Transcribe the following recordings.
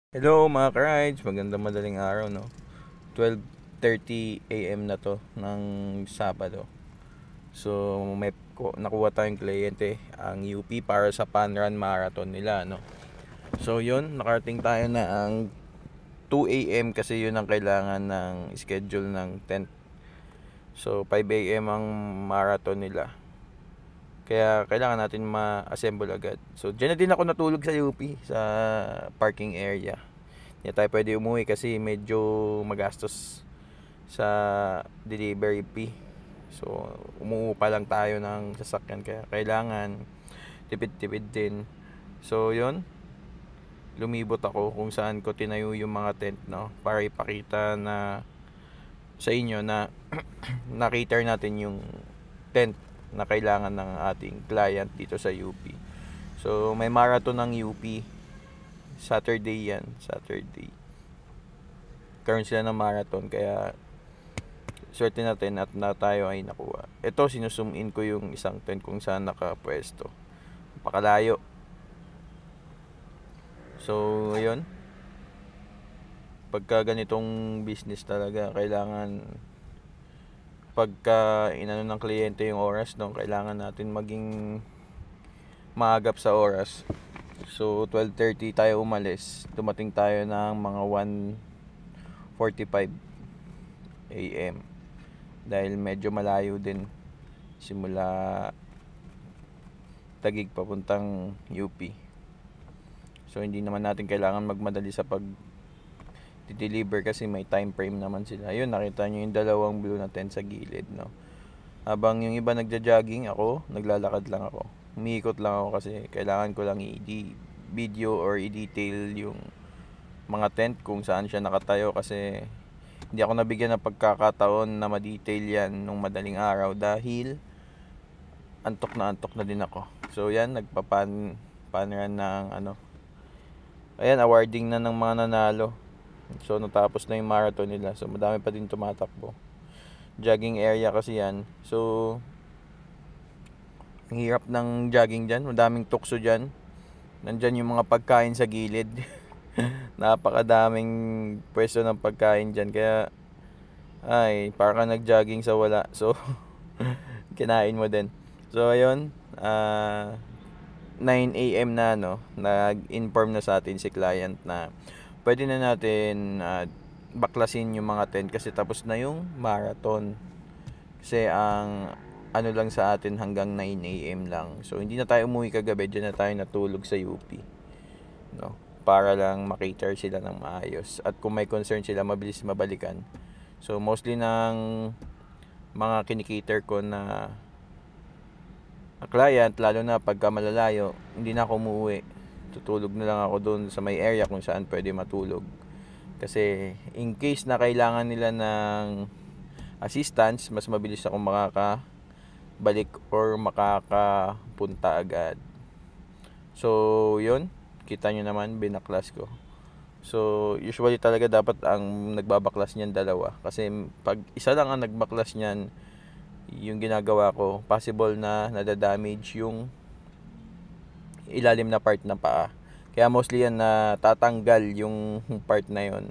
Hello mga ka-rides, magandang madaling araw no. 12:30 AM na to ng Sabado. So nakuha tayong kliyente ang UP para sa Fun Run Marathon nila no. So yun, nakarating tayo na ang 2 AM kasi yun ang kailangan ng schedule ng tent. So 5 AM ang marathon nila. Kaya kailangan natin ma-assemble agad. So diyan na din ako natulog sa UP sa parking area. Hindi tayo pwede umuwi kasi medyo magastos sa delivery fee. So umuupa lang tayo ng sasakyan kaya kailangan tipid-tipid din. So yun, lumibot ako kung saan ko tinayo yung mga tent no para ipakita na sa inyo na na-cater natin yung tent na kailangan ng ating client dito sa UP. So may marathon ng UP Saturday yan, Saturday. Karoon sila ng marathon kaya swerte natin at na tayo ay nakuha. Ito sinusum in ko yung isang tent kung saan nakapwesto. Pakalayo. So ayun. Pagka ganitong business talaga kailangan pagka inano ng kliyente yung oras no, kailangan natin maging maagap sa oras. So 12:30 tayo umalis, dumating tayo ng mga 1:45 AM dahil medyo malayo din simula Taguig papuntang UP. So hindi naman natin kailangan magmadali sa pag deliver kasi may time frame naman sila. Ayun, nakita nyo yung dalawang blue na tent sa gilid no. Habang yung iba nagja-jogging, ako naglalakad lang ako. Umiikot lang ako kasi kailangan ko lang i-video or i-detail yung mga tent kung saan siya nakatayo kasi hindi ako nabigyan ng pagkakataon na ma-detail yan nung madaling araw dahil antok na din ako. So yan, nagpapan run ng ayan, awarding na ng mga nanalo. So natapos na yung marathon nila. So madami pa din tumatakbo. Jogging area kasi yan. So ang hirap ng jogging dyan. Madaming tukso dyan. Nandyan yung mga pagkain sa gilid. Napakadaming pwesto ng pagkain dyan. Kaya ay para ka nag-jogging sa wala. So kinain mo din. So ayun, 9 AM na nag-inform na sa atin si client na pwede na natin baklasin yung mga tent kasi tapos na yung marathon. Kasi ang lang sa atin hanggang 9 AM lang. So hindi na tayo umuwi kagabi, diyan na tayo natulog sa UP. No, para lang ma-cater sila ng maayos. At kung may concern sila, mabilis mabalikan. So mostly ng mga kinikater ko na client, lalo na pagka malalayo, hindi na ako umuwi. Tutulog na lang ako doon sa may area kung saan pwede matulog. Kasi in case na kailangan nila ng assistance, mas mabilis ako makakabalik or makakapunta agad. So yun, kita nyo naman, binaklas ko. So usually talaga dapat ang nagbabaklas niyan dalawa. Kasi pag isa lang ang nagbaklas niyan, yung ginagawa ko, possible na nadadamage yung ilalim na part ng paa. Kaya mostly yan na tatanggal yung part na yon,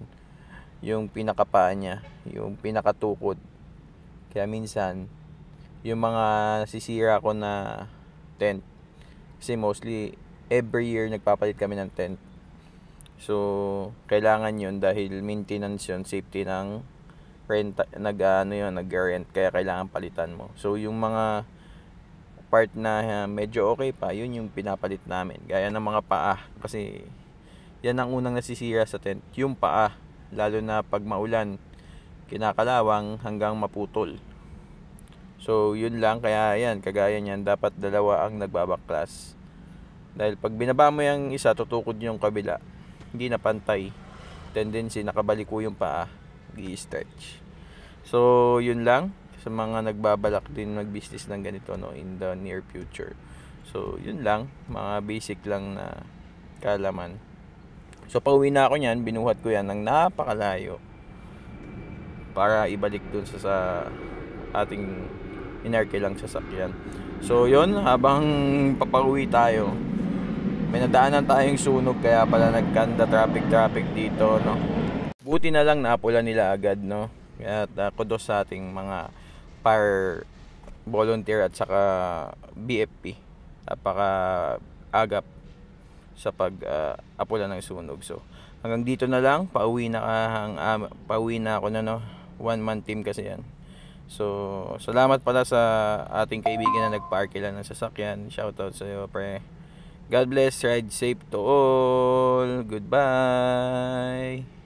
yung pinakapaa niya, yung pinakatukod. Kaya minsan yung mga nasisira ko na tent, kasi mostly every year nagpapalit kami ng tent. So kailangan yun dahil maintenance yun, safety ng rent, nag-rent, kaya kailangan palitan mo. So yung mga part na medyo okay pa, yun yung pinapalit namin. Gaya ng mga paa, kasi yan ang unang nasisira sa tent, yung paa. Lalo na pag maulan, kinakalawang hanggang maputol. So yun lang, kaya yan, kagaya niyan, dapat dalawa ang nagbabaklas. Dahil pag binaba mo yung isa, tutukod yung kabila, hindi na pantay. Tendency, nakabaliko yung paa, i-stretch. So yun lang sa mga nagbabalak din mag-business ng ganito in the near future. So yun lang, mga basic lang na kaalaman. So pauwi na ako niyan, binuhat ko yan ng napakalayo para ibalik dun sa ating inarke lang sasakyan. So yun, habang papauwi tayo, may nadaanan tayong sunog kaya pala nagkanda traffic dito, no. Buti na lang naapula nila agad, no. Kaya kudos sa ating mga fire volunteer at saka BFP. Napaka agap sa pag apula ng sunog. So hanggang dito na lang, pauwi na ako na, no. One man team kasi yan. So salamat pala sa ating kaibigan na nagparkila ng sasakyan. Shoutout sa iyo, pre. God bless, ride safe to all. Goodbye.